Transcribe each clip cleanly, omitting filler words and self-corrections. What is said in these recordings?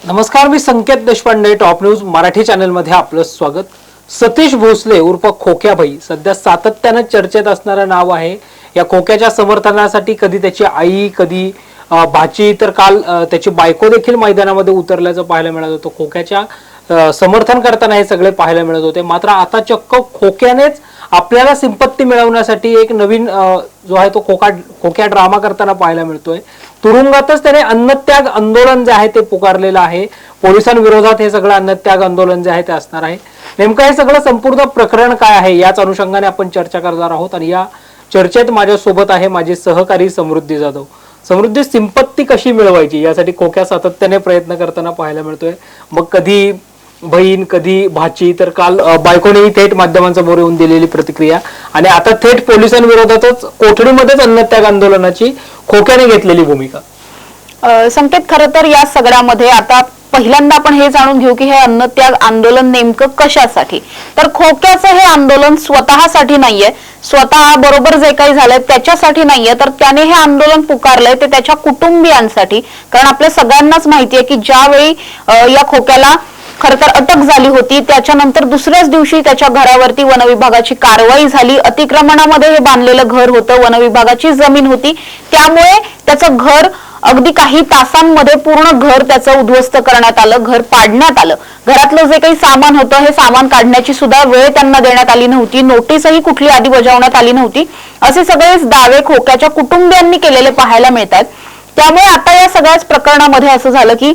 नमस्कार, मी Sanket Deshpande, top news Marathi channel मध्ये आपलं स्वागत। सतीश भोसले उर्फ खोक्याभाई सध्या सातत्याने चर्चेत असणारं नाव आहे। या खोक्याच्या समर्थनासाठी कधी त्याची आई, कधी भाची, तर काल त्याची बायको देखील मैदानामध्ये उतरल्याचं पाहायला मिळत होतं। खोक्याच्या समर्थन करताना हे सगळे पाहायला मिळत होते। मात्र आता चक्क खोक्यानेच आपल्याला सिंपत्ती मिळवण्यासाठी एक नवीन जो आहे तो खोक्या ड्रामा करताना पाहायला मिळतोय। तुरुंगातच त्याने अन्नत्याग आंदोलन जे आहे ते पुकारलेलं आहे। पोलिसांविरोधात हे सगळं अन्नत्याग आंदोलन जे आहे ते असणार आहे। नेमकं हे सगळं संपूर्ण प्रकरण काय आहे याच अनुषंगाने आपण चर्चा करणार आहोत। आणि या चर्चेत माझ्या सोबत आहे माझे सहकारी समृद्धी जाधव। समृद्धी, सिंपत्ती कशी मिळवायची यासाठी खोक्या सातत्याने प्रयत्न करताना पाहायला मिळतोय। मग कधी बहीण, कधी भाची, तर काल बायकोनेही थेट माध्यमांसमोर येऊन दिलेली प्रतिक्रिया, आणि आता थेट पोलिसांविरोधातच कोठडीमध्येच अन्नत्याग आंदोलनाची खोक्याने घेतलेली भूमिका। संकेत, खरं तर या सगळ्यामध्ये आता पहिल्यांदा आपण हे जाणून घेऊ की हे अन्नत्याग आंदोलन नेमकं कशासाठी। तर खोक्याचं हे आंदोलन स्वतःसाठी नाहीये, स्वतः बरोबर जे काही झालंय त्याच्यासाठी नाहीये, तर त्याने हे आंदोलन पुकारलंय ते त्याच्या कुटुंबियांसाठी। कारण आपल्या सगळ्यांनाच माहितीये की ज्यावेळी या खोक्याला खरं तर अटक झाली होती त्याच्यानंतर दुसऱ्याच दिवशी त्याच्या घरावरती वनविभागाची कारवाई झाली। अतिक्रमणामध्ये हे बांधलेलं घर होतं, वनविभागाची जमीन होती, त्यामुळे त्याचं घर अगदी काही तासांमध्ये पूर्ण घर त्याचं उद्ध्वस्त करण्यात आलं, घर पाडण्यात आलं। घरातलं जे काही सामान होतं हे सामान काढण्याची सुद्धा वेळ त्यांना देण्यात आली नव्हती, नोटीसही कुठली आधी बजावण्यात आली नव्हती। असे सगळेच दावे खोक्याच्या कुटुंबियांनी केलेले पाहायला मिळतात। त्यामुळे आता या सगळ्याच प्रकरणामध्ये असं झालं की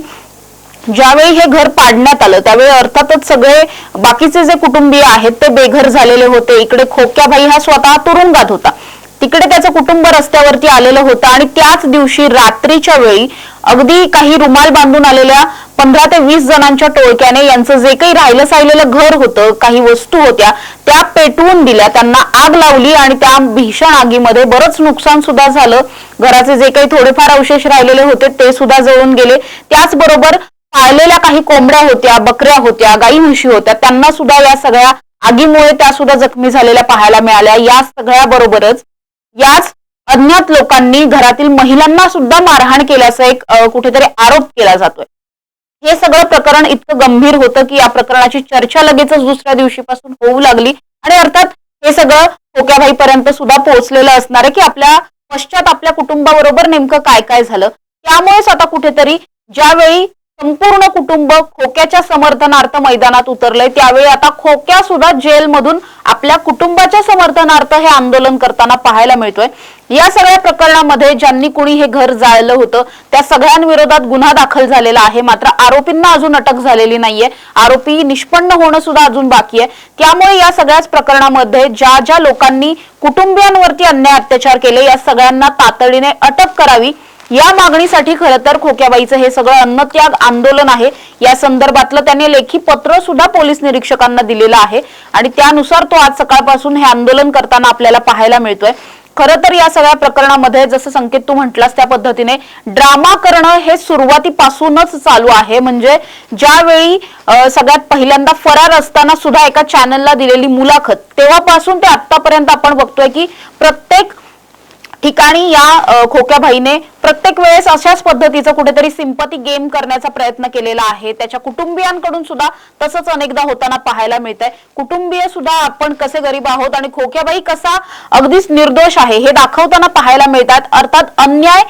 ज्यावेळी हे घर पाडण्यात आलं त्यावेळी अर्थातच सगळे बाकीचे जे कुटुंबीय आहेत ते बेघर झालेले होते। इकडे खोक्याभाई हा स्वतः तुरुंगात होता, तिकडे त्याचं कुटुंब रस्त्यावरती आलेलं होतं। आणि त्याच दिवशी रात्रीच्या वेळी अगदी काही रुमाल बांधून आलेल्या 15 ते 20 जणांच्या टोळक्याने यांचं जे काही राहिलं साहिलेलं घर होतं, काही वस्तू होत्या त्या पेटवून दिल्या, त्यांना आग लावली आणि त्या भीषण आगीमध्ये बरंच नुकसान सुद्धा झालं। घराचे जे काही थोडेफार अवशेष राहिलेले होते ते सुद्धा जळून गेले। त्याचबरोबर पाळलेल्या काही कोंबड्या होत्या, बकऱ्या होत्या, गाई म्हशी होत्या, त्यांना सुद्धा या सगळ्या आगीमुळे त्या सुद्धा जखमी झालेल्या पाहायला मिळाल्या। या सगळ्या बरोबरच याच अज्ञात लोकांनी घरातील महिलांना सुद्धा मारहाण केल्याचा एक कुठेतरी आरोप केला जातोय। हे सगळं प्रकरण इतकं गंभीर होतं की या प्रकरणाची चर्चा लगेचच दुसऱ्या दिवशीपासून होऊ लागली। आणि अर्थात हे सगळं खोक्याभाई पर्यंत सुद्धा पोहोचलेलं असणार आहे की आपल्या पश्चात आपल्या कुटुंबाबरोबर नेमकं काय काय झालं। त्यामुळेच आता कुठेतरी ज्यावेळी संपूर्ण कुटुंब खोक्याच्या समर्थनार्थ मैदानात उतरलंय त्यावेळी आता खोक्या सुद्धा जेलमधून आपल्या कुटुंबाच्या समर्थनार्थ हे आंदोलन करताना पाहायला मिळतोय। या सगळ्या प्रकरणामध्ये ज्यांनी कुणी हे घर जाळलं होतं त्या सगळ्यांविरोधात गुन्हा दाखल झालेला आहे, मात्र आरोपींना अजून अटक झालेली नाहीये। आरोपी निष्पन्न होणं सुद्धा अजून बाकी आहे। त्यामुळे या सगळ्याच प्रकरणामध्ये ज्या ज्या लोकांनी कुटुंबियांवरती अन्याय अत्याचार केले या सगळ्यांना तातडीने अटक करावी या मागणीसाठी खरं तर खोक्याबाईचं हे सगळं अन्नत्याग आंदोलन आहे। या संदर्भातलं त्याने लेखी पत्र सुद्धा पोलीस निरीक्षकांना दिलेलं आहे आणि त्यानुसार तो आज सकाळपासून हे आंदोलन करताना आपल्याला पाहायला मिळतोय। खरं तर या सगळ्या प्रकरणामध्ये जसं संकेत तू म्हटलास त्या पद्धतीने ड्रामा करणं हे सुरुवातीपासूनच चालू आहे। म्हणजे ज्यावेळी सगळ्यात पहिल्यांदा फरार असताना सुद्धा एका चॅनलला दिलेली मुलाखत तेव्हापासून ते आतापर्यंत आपण बघतोय की प्रत्येक ठिकाणी या खोक्याभाईने प्रत्येक वेळेस अशाच पद्धतीचा कुठेतरी सिंपती गेम करण्याचा प्रयत्न केलेला आहे। त्याच्या कुटुंबियांकडून सुद्धा तसंच अनेकदा होताना पाहायला मिळतंय। कुटुंबीय सुद्धा आपण कसे गरीब आहोत आणि खोक्याभाई कसा अगदीच निर्दोष आहे हे दाखवताना पाहायला मिळतात। अर्थात अन्याय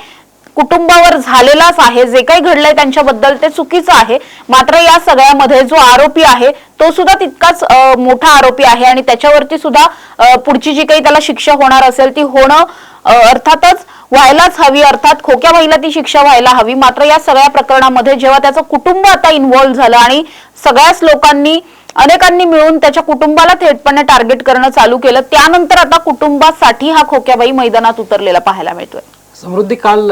कुटुंबावर झालेलाच आहे, जे काही घडलंय त्यांच्याबद्दल ते चुकीचं आहे। मात्र या सगळ्यामध्ये जो आरोपी आहे तो सुद्धा तितकाच मोठा आरोपी आहे आणि त्याच्यावरती सुद्धा पुढची जी काही त्याला शिक्षा होणार असेल ती होणं अर्थातच व्हायलाच हवी, अर्थात खोक्याभाईला ती शिक्षा व्हायला हवी। मात्र या सगळ्या प्रकरणामध्ये जेव्हा त्याचं कुटुंब आता इन्व्हॉल्व्ह झालं आणि सगळ्याच लोकांनी अनेकांनी मिळून त्याच्या कुटुंबाला थेटपणे टार्गेट करणं चालू केलं त्यानंतर आता कुटुंबासाठी हा खोक्याभाई मैदानात उतरलेला पाहायला मिळतोय। समृद्धी, काल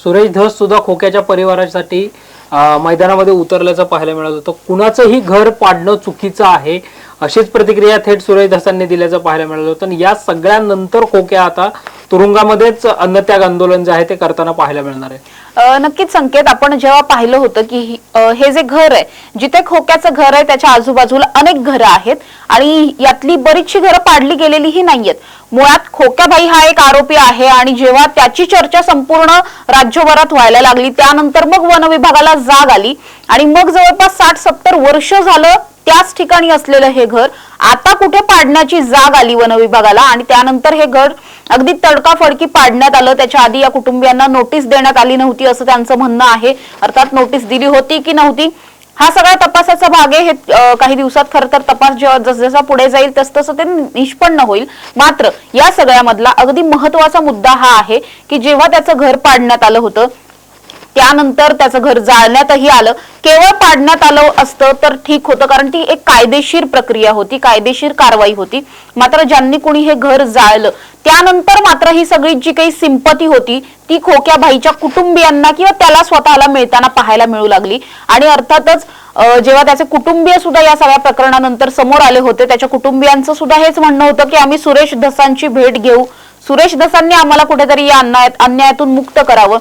सुरेश धस सुद्धा खोक्याच्या परिवारासाठी मैदानामध्ये उतरल्याचं पाहायला मिळत होतं। कुणाचंही घर पाडणं चुकीचं आहे अशीच प्रतिक्रिया थेट सुरेश धसांनी दिल्याचं पाहायला मिळत होतं। आणि या सगळ्यानंतर खोक्या आता तुरुंगामध्येच अन्नत्याग आंदोलन जे आहे ते करताना पाहायला मिळणार आहे। नक्कीच संकेत, आपण जेव्हा पाहिलं होतं की हे जे घर आहे, जिथे खोक्याचं घर आहे त्याच्या आजूबाजूला अनेक घरं आहेत आणि यातली बरीचशी घरं पाडली गेलेलीही नाहीयेत. मुळात खोक्याबाई हा एक आरोपी आहे आणि जेव्हा त्याची चर्चा संपूर्ण राज्यभरात व्हायला लागली त्यानंतर मग वन विभागाला जाग आली आणि मग जवळपास 60-70 वर्ष झालं त्याच ठिकाणी असलेलं हे घर आता कुठे पाडण्याची जाग आली वन विभागाला आणि त्यानंतर हे घर अगदी तडकाफडकी पाडण्यात आलं. त्याच्या आधी या कुटुंबियांना नोटीस देण्यात आली नव्हती असं त्यांचं म्हणणं आहे. अर्थात नोटीस दिली होती की नव्हती हा सगळा तपासाचा भाग आहे. हे काही दिवसात खरं तर तपास जेव्हा जसजसा पुढे जाईल तसतसं ते निष्पन्न होईल. मात्र या सगळ्यामधला अगदी महत्वाचा मुद्दा हा आहे की जेव्हा त्याचं घर पाडण्यात आलं होतं त्यानंतर त्याचं घर जाळण्यातही आलं. केवळ पाडण्यात आलं असतं तर ठीक होतं, कारण ती एक कायदेशीर प्रक्रिया होती, कायदेशीर कारवाई होती. मात्र ज्यांनी कोणी हे घर जाळलं त्यानंतर मात्र ही सगळी जी काही सिंपती होती ती खोक्याबाईच्या कुटुंबियांना किंवा त्याला स्वतःला मिळताना पाहायला मिळू लागली. आणि अर्थातच जेव्हा त्याचे कुटुंबीय सुद्धा या सगळ्या प्रकरणानंतर समोर आले होते, त्याच्या कुटुंबियांचं सुद्धा हेच म्हणणं होतं की आम्ही सुरेश धसांची भेट घेऊ, सुरेश धसांनी आम्हाला कुठेतरी या अन्यायातून मुक्त करावं.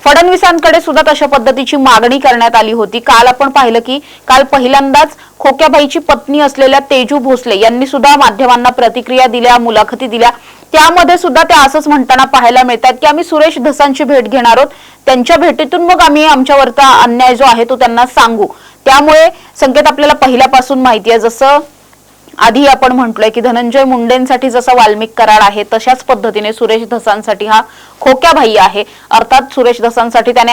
फडणवीसांकडे सुद्धा तशा पद्धतीची मागणी करण्यात आली होती. काल आपण पाहिलं की काल पहिल्यांदाच खोक्याबाईची पत्नी असलेल्या तेजू भोसले यांनी सुद्धा माध्यमांना प्रतिक्रिया दिल्या, मुलाखती दिल्या. त्यामध्ये सुद्धा ते असंच म्हणताना पाहायला मिळतात की आम्ही सुरेश धसांची भेट घेणार आहोत, त्यांच्या भेटीतून मग आम्ही आमच्यावरचा अन्याय जो आहे तो त्यांना सांगू. त्यामुळे संकेत आपल्याला पहिल्यापासून माहिती आहे, जसं आधी आपण म्हटलोय की धनंजय मुंडेंसाठी जसा वाल्मिक करार आहे तशाच पद्धतीने सुरेश धसांसाठी हा खोक्याबाई आहे. अर्थात सुरेश धसांसाठी त्याने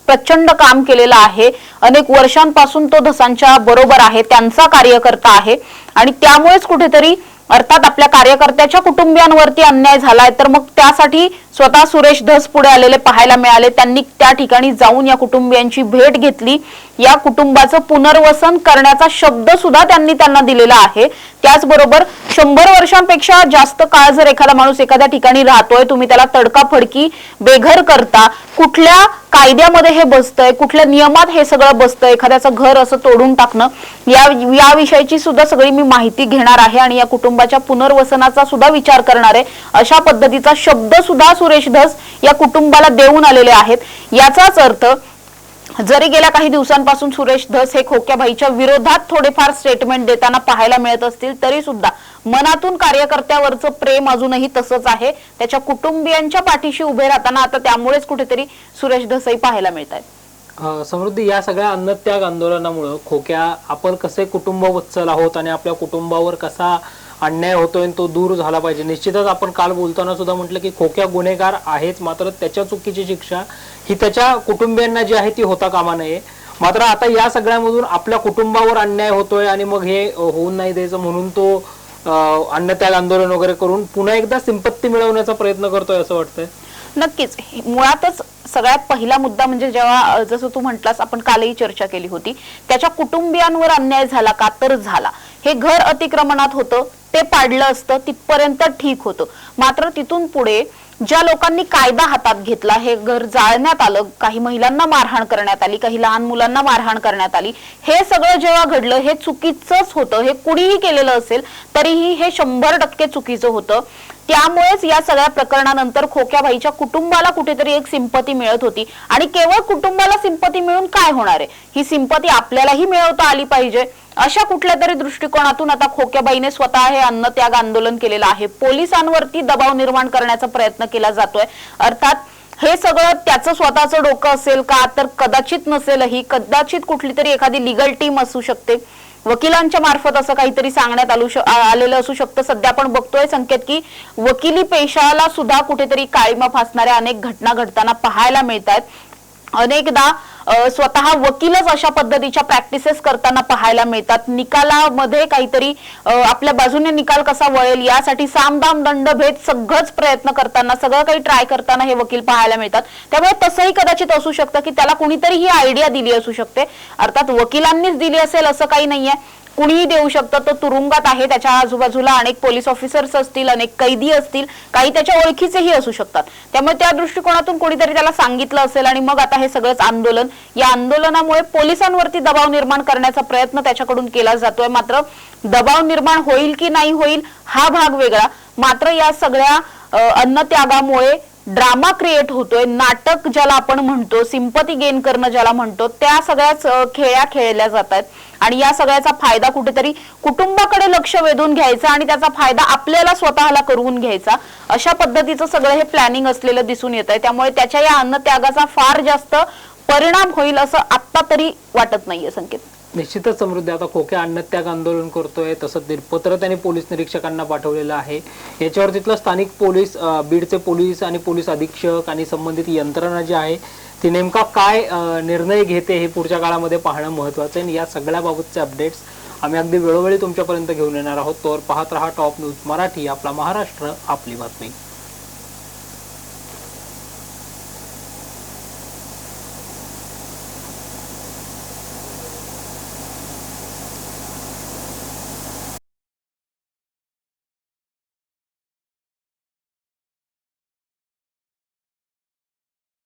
प्रचंड काम केलेलं आहे. अनेक वर्षांपासून तो धसांच्या बरोबर आहे, त्यांचा कार्यकर्ता आहे आणि त्यामुळेच कुठेतरी अर्थात आपल्या कार्यकर्त्याच्या कुटुंबियांवरती अन्याय झालाय तर मग त्यासाठी स्वतः सुरेश धस पुढे आलेले पाहायला मिळाले. त्यांनी त्या ठिकाणी जाऊन या कुटुंबियांची भेट घेतली, या कुटुंबाचं पुनर्वसन करण्याचा शब्द सुद्धा त्यांनी त्यांना दिलेला आहे. त्याचबरोबर 100 वर्षांपेक्षा जास्त काळ जर एखादा माणूस एखाद्या ठिकाणी राहतोय, तुम्ही त्याला तडकाफडकी बेघर करता, कुठल्या कायद्यामध्ये हे बसतंय, कुठल्या नियमात हे सगळं बसतंय, एखाद्याचं घर असं तोडून टाकणं, या विषयीची सुद्धा सगळी मी माहिती घेणार आहे आणि या कुटुंबाच्या पुनर्वसनाचा सुद्धा विचार करणार आहे. अशा पद्धतीचा शब्द सुद्धा सुरेश धस या कुटुंबाला देऊन आलेले आहेत. याचाच अर्थ जरी गेल्या काही दिवसांपासून सुरेश धस हे खोक्याबाईच्या विरोधात थोडेफार स्टेटमेंट देताना पाहायला मिळत असतील तरी सुद्धा मनातून कार्यकर्त्यावरचं प्रेम अजूनही तसंच आहे. त्याच्या कुटुंबियांच्या पाठीशी उभे राहताना आता त्यामुळेच कुठेतरी सुरेश धसही पाहायला मिळत आहेत. समृद्धी, या सगळ्या अन्नत्याग आंदोलनामुळे खोक्या आपण कसे कुटुंब वत्सल आहोत आणि आपल्या कुटुंबावर कसा अन्याय होतोय तो दूर झाला पाहिजे. निश्चितच आपण काल बोलताना सुद्धा म्हटलं की खोक्या गुन्हेगार आहेच, मात्र त्याच्या चुकीची शिक्षा ही त्याच्या कुटुंबियांना जी आहे ती होता कामा नये. मात्र आता या सगळ्यामधून आपल्या कुटुंबावर अन्याय होतोय आणि मग हे होऊन नाही द्यायचं म्हणून तो अन्नत्याग आंदोलन वगैरे करून पुन्हा एकदा संपत्ती मिळवण्याचा प्रयत्न करतोय असं वाटतंय. नक्कीच मुळातच सगळ्यात पहिला मुद्दा म्हणजे जेव्हा जसं तू म्हटलास आपण कालही चर्चा केली होती, त्याच्या कुटुंबियांवर अन्याय झाला का तर झाला. हे घर अतिक्रमणात होतं, ते पाडलं असतं तिथपर्यंत ठीक होतं. मात्र तिथून पुढे ज्या लोकांनी कायदा हातात घेतला, हे घर जाळण्यात आलं, काही महिलांना मारहाण करण्यात आली, काही लहान मुलांना मारहाण करण्यात आली, हे सगळं जेव्हा घडलं हे चुकीचंच होतं. हे कुणीही केलेलं असेल तरीही हे 100% चुकीचं होतं. त्यामुळेच या सगळ्या प्रकरणानंतर खोक्याबाईच्या कुटुंबाला कुठेतरी एक सिंपती मिळत होती आणि केवळ कुटुंबाला सिंपती मिळून काय होणार आहे, ही सिंपती आपल्यालाही मिळवता आली पाहिजे. अशा कुठल्या तरी दृष्टिकोनातून आता खोक्याबाईने स्वतः हे अन्नत्याग आंदोलन केलेलं आहे. पोलिसांवरती दबाव निर्माण करण्याचा प्रयत्न केला जातोय. अर्थात हे सगळं त्याचं स्वतःचं डोकं असेल का तर कदाचित नसेलही, कदाचित कुठली तरी एखादी लिगल टीम असू शकते, वकिलांच्या मार्फत असं काहीतरी सांगण्यात आलेलं असू शकतं. सध्या आपण बघतोय संकेत की वकिली पेशाला सुद्धा कुठेतरी काळीमा फासणाऱ्या अनेक घटना घडताना पाहायला मिळत आहेत. अनेकदा स्वतः वकीलच अशा पद्धतीच्या प्रॅक्टिसेस करताना पाहायला मिळतात. निकालामध्ये काहीतरी आपल्या बाजूने निकाल कसा वळेल यासाठी सामदाम दंड भेद सगळंच प्रयत्न करताना, सगळं काही ट्राय करताना हे वकील पाहायला मिळतात. त्यामुळे तसंही कदाचित असू शकतं की त्याला कुणीतरी ही आयडिया दिली असू शकते. अर्थात वकिलांनीच दिली असेल असं काही नाहीये, कुणीही देऊ शकतं. तो तुरुंगात आहे, त्याच्या आजूबाजूला अनेक पोलीस ऑफिसर्स असतील, अनेक कैदी असतील, काही त्याच्या ओळखीचेही असू शकतात. त्यामुळे त्या दृष्टिकोनातून कोणीतरी त्याला सांगितलं असेल आणि मग आता हे सगळंच आंदोलन, या आंदोलनामुळे पोलिसांवरती दबाव निर्माण करण्याचा प्रयत्न त्याच्याकडून केला जातोय. मात्र दबाव निर्माण होईल की नाही होईल हा भाग वेगळा. मात्र या सगळ्या अन्नत्यागामुळे ड्रामा क्रिएट होतोय, नाटक ज्याला आपण म्हणतो, सिंपती गेन करणं ज्याला म्हणतो, त्या सगळ्याच खेळ्या खेळल्या जात आहेत आणि या सगळ्याचा फायदा कुठेतरी कुटुंबाकडे लक्ष वेधून घ्यायचा आणि त्याचा फायदा आपल्याला स्वतःला करून घ्यायचा, अशा पद्धतीचं सगळं हे प्लॅनिंग असलेलं दिसून येत आहे. त्यामुळे त्याच्या या अन्नत्यागाचा फार जास्त परिणाम होईल असं आत्ता तरी वाटत नाहीये संकेत. निश्चितच समृद्धी. आता खोक्या अन्नत्याग आंदोलन करतोय, तसंच पत्र त्यांनी पोलीस निरीक्षकांना पाठवलेलं आहे. याच्यावर तिथलं स्थानिक पोलीस, बीडचे पोलीस आणि पोलीस अधीक्षक आणि संबंधित यंत्रणा जी आहे ती नेमका काय निर्णय घेते हे पुढच्या काळामध्ये पाहणं महत्त्वाचं आहे. या सगळ्याबाबतचे अपडेट्स आम्ही अगदी वेळोवेळी तुमच्यापर्यंत घेऊन येणार आहोत. तोवर पाहत रहा टॉप न्यूज मराठी. आपला महाराष्ट्र, आपली बातमी.